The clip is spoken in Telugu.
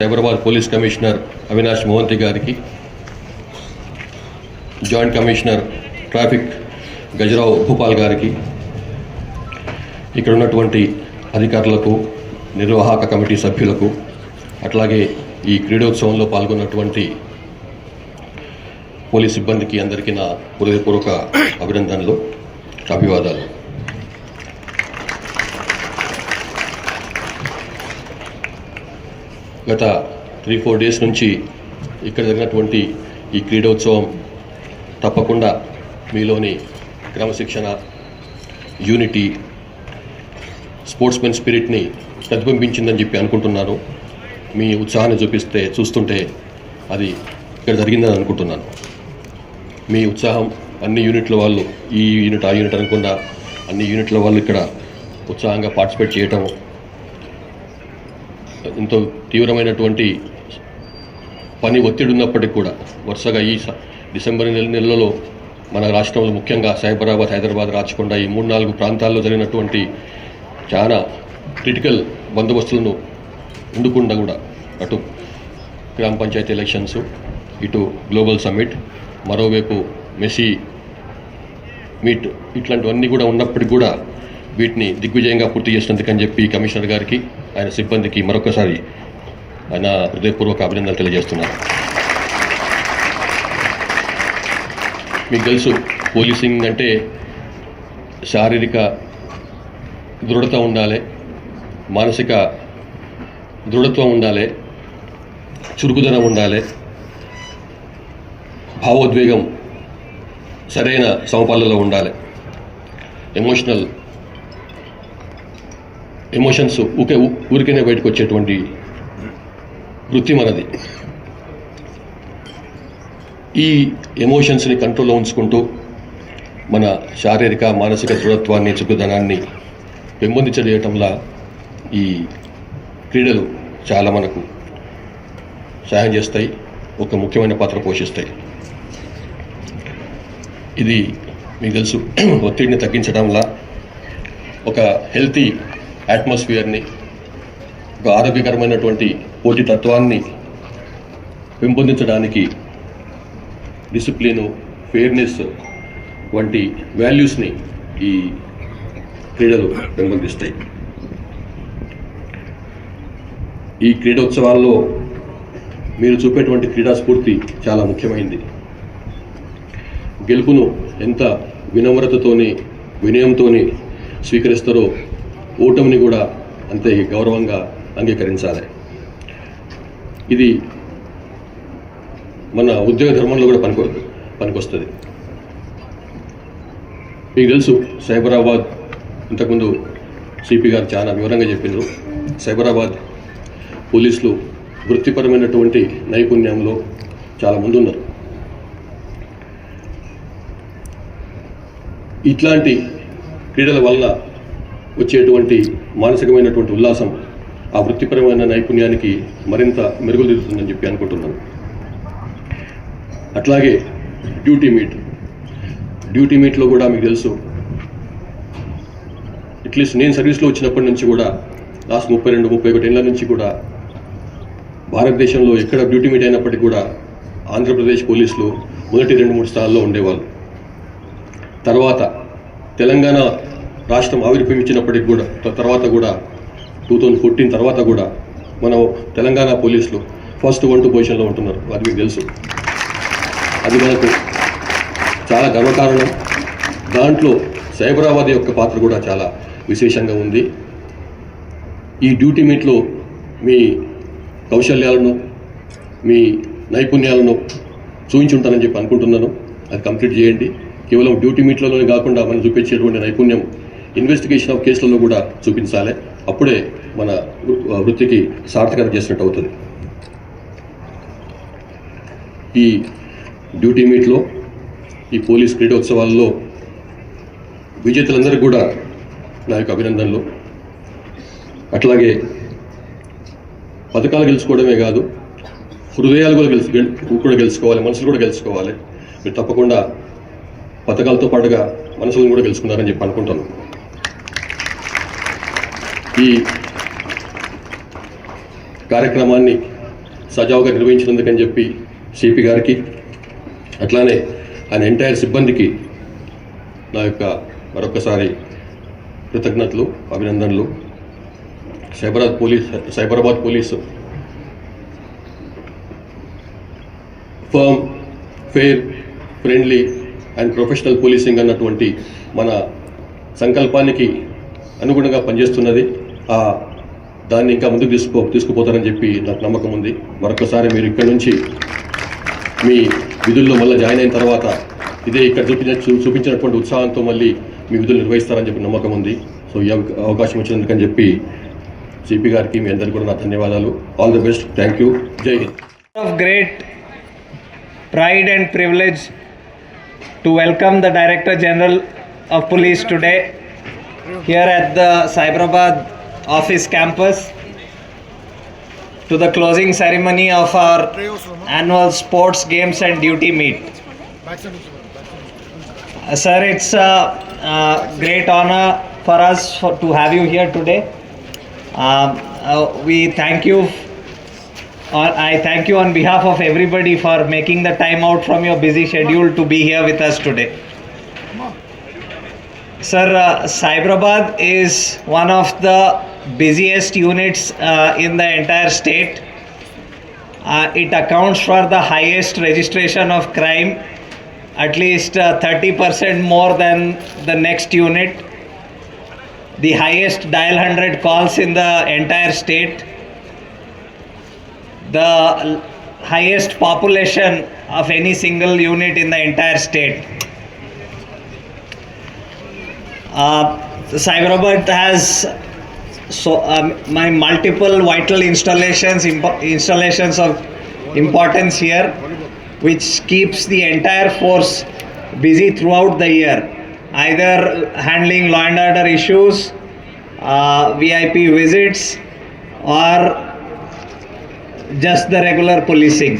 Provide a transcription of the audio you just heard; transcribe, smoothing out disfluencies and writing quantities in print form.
సైబరాబాద్ పోలీస్ కమిషనర్ అవినాష్ మోహంతి గారికి, joint commissioner traffic Gajarao Bhupal గారికి, ఇక్కడ ఉన్నటువంటి అధికారులకు, నిర్వాహక కమిటీ సభ్యులకు, అట్లాగే ఈ క్రీడోత్సవంలో పాల్గొన్నటువంటి పోలీస్ సిబ్బందికి అందరికీ నా హృదయపూర్వక అభినందనలు, అభివాదాలు. గత 3-4 డేస్ నుంచి ఇక్కడ జరిగినటువంటి ఈ క్రీడోత్సవం తప్పకుండా మీలోని క్రమశిక్షణ, యూనిటీ, స్పోర్ట్స్మెన్ స్పిరిట్ని ప్రతిబింబించిందని చెప్పి అనుకుంటున్నాను. మీ ఉత్సాహాన్ని చూస్తుంటే అది ఇక్కడ జరిగిందని అనుకుంటున్నాను. మీ ఉత్సాహం అన్ని యూనిట్ల వాళ్ళు, ఈ యూనిట్ ఆ యూనిట్ అనుకున్న అన్ని యూనిట్ల వాళ్ళు ఇక్కడ ఉత్సాహంగా పార్టిసిపేట్ చేయటం, ఎంతో తీవ్రమైనటువంటి పని ఒత్తిడి ఉన్నప్పటికీ కూడా వరుసగా ఈ డిసెంబర్ నెలలో మన రాష్ట్రంలో ముఖ్యంగా సైబరాబాద్, హైదరాబాద్, రాచకొండ ఈ 3-4 ప్రాంతాల్లో జరిగినటువంటి చాలా క్రిటికల్ బందోబస్తులను ఉండకుండా కూడా అటు గ్రామ పంచాయతీ ఎలక్షన్స్, ఇటు గ్లోబల్ సమ్మిట్, మరోవైపు మెస్సీ మీట్, ఇట్లాంటివన్నీ కూడా ఉన్నప్పటికీ కూడా వీటిని దిగ్విజయంగా పూర్తి చేసినందుకని చెప్పి కమిషనర్ గారికి, ఆయన సిబ్బందికి మరొకసారి ఆయన హృదయపూర్వక అభినందనలు తెలియజేస్తున్నారు. మీకు తెలుసు, పోలీసింగ్ అంటే శారీరక దృఢత ఉండాలి, మానసిక దృఢత్వం ఉండాలి, చురుకుదనం ఉండాలి, భావోద్వేగం సరైన సమపాలలో ఉండాలి, ఎమోషన్స్ ఊరికనే బయటకు వచ్చేటువంటి వృత్తి మనది. ఈ ఎమోషన్స్ని కంట్రోల్లో ఉంచుకుంటూ మన శారీరక, మానసిక దృఢత్వాన్ని, చురుకుదనాన్ని పెంపొందించడంలా ఈ క్రీడలు చాలా మనకు సహాయం చేస్తాయి, ఒక ముఖ్యమైన పాత్ర పోషిస్తాయి. ఇది మీకు తెలుసు, ఒత్తిడిని తగ్గించడంలా, ఒక హెల్తీ అట్మాస్ఫియర్ని, ఒక ఆరోగ్యకరమైనటువంటి పోటీతత్వాన్ని పెంపొందించడానికి డిసిప్లిను, ఫెయిర్నెస్ వంటి వాల్యూస్ని ఈ క్రీడలు పెంపొందిస్తాయి. ఈ క్రీడోత్సవాల్లో మీరు చూపేటువంటి క్రీడా స్ఫూర్తి చాలా ముఖ్యమైనది. గెలుపును ఎంత వినమ్రతతోని, వినయంతోని స్వీకరిస్తారో ఓటమిని కూడా అంతే గౌరవంగా అంగీకరించాలి. ఇది మన ఉద్యోగ ధర్మంలో కూడా పనికొస్తుంది. మీకు తెలుసు, సైబరాబాద్ ఇంతకుముందు సిపి గారు చాలా వివరంగా చెప్పారు. సైబరాబాద్ పోలీసులు వృత్తిపరమైనటువంటి నైపుణ్యంలో చాలా ముందున్నారు. ఇట్లాంటి క్రీడల వల్ల వచ్చేటువంటి మానసికమైనటువంటి ఉల్లాసం ఆ వృత్తిపరమైన నైపుణ్యానికి మరింత మెరుగులు దిద్దుతుందని చెప్పి అనుకుంటున్నాను. అట్లాగే డ్యూటీ మీట్లో కూడా మీకు తెలుసు, అట్లీస్ట్ నేను సర్వీస్లో వచ్చినప్పటి నుంచి కూడా లాస్ట్ 32-31 ఏళ్ళ నుంచి కూడా భారతదేశంలో ఎక్కడ డ్యూటీ మీట్ అయినప్పటికీ కూడా ఆంధ్రప్రదేశ్ పోలీసులు మొదటి 2-3 స్థానాల్లో ఉండేవాళ్ళు. తర్వాత తెలంగాణ రాష్ట్రం ఆవిర్భవించినప్పటికి కూడా తర్వాత కూడా 2014 తర్వాత కూడా మనం తెలంగాణ పోలీసులు ఫస్ట్ 1-2 పొజిషన్లో ఉంటున్నారు. అది మీకు తెలుసు. అది మనకు చాలా గర్వకారణం. దాంట్లో సైబరాబాద్ యొక్క పాత్ర కూడా చాలా విశేషంగా ఉంది. ఈ డ్యూటీ మీట్లో మీ కౌశల్యాలను, మీ నైపుణ్యాలను చూపించుంటానని చెప్పి అనుకుంటున్నాను. అది కంప్లీట్ చేయండి. కేవలం డ్యూటీ మీట్లలోనే కాకుండా మనం చూపించేటువంటి నైపుణ్యం ఇన్వెస్టిగేషన్ ఆఫ్ కేసులలో కూడా చూపించాలి. అప్పుడే మన వృత్తికి సార్థకత చేసినట్టు అవుతుంది. ఈ డ్యూటీ మీట్లో, ఈ పోలీస్ క్రీడోత్సవాల్లో విజేతలందరికీ కూడా నా యొక్క అభినందనలు. అట్లాగే పథకాలు గెలుచుకోవడమే కాదు, హృదయాలు కూడా గెలుచుకోవాలి, మనసులు కూడా గెలుచుకోవాలి. మీరు తప్పకుండా పథకాలతో పాటుగా మనసులను కూడా గెలుచుకున్నారని చెప్పి అనుకుంటాను. ఈ కార్యక్రమాన్ని సజావుగా నిర్వహించినందుకని చెప్పి సిపి గారికి, అట్లానే ఆయన ఎంటైర్ సిబ్బందికి నా యొక్క మరొకసారి కృతజ్ఞతలు, అభినందనలు. Cyberabad police firm, fair, friendly and professional policing అన్నటువంటి మన సంకల్పానికి అనుగుణంగా పనిచేస్తున్నది. దాన్ని ఇంకా ముందుకు తీసుకుపోతారని చెప్పి నాకు నమ్మకం ఉంది. మరొకసారి మీరు ఇక్కడ నుంచి మీ విధుల్లో మళ్ళీ జాయిన్ అయిన తర్వాత ఇదే ఇక్కడ చూపించినటువంటి ఉత్సాహంతో మళ్ళీ మీ విధులు నిర్వహిస్తారని చెప్పి నమ్మకం ఉంది. సో ఈ అవకాశం వచ్చినందుకని చెప్పి సిపి గారికి మీ అందరికీ కూడా నా ధన్యవాదాలు. All the best. Thank you. జై Hind. Of great pride and privilege to welcome the Director General of Police today here at the Cyberabad office campus to the closing ceremony of our annual sports games and duty meet. Sir, it's a great honor for us to have you here today. We thank you. I thank you on behalf of everybody for making the time out from your busy schedule to be here with us today. Sir, Cyberabad is one of the busiest units in the entire state. It accounts for the highest registration of crime, at least 30% more than the next unit. The highest dial 100 calls in the entire state. The highest population of any single unit in the entire state. Cyberabad has my multiple vital installations of importance here, which keeps the entire force busy throughout the year, either handling law and order issues, VIP visits, or just the regular policing.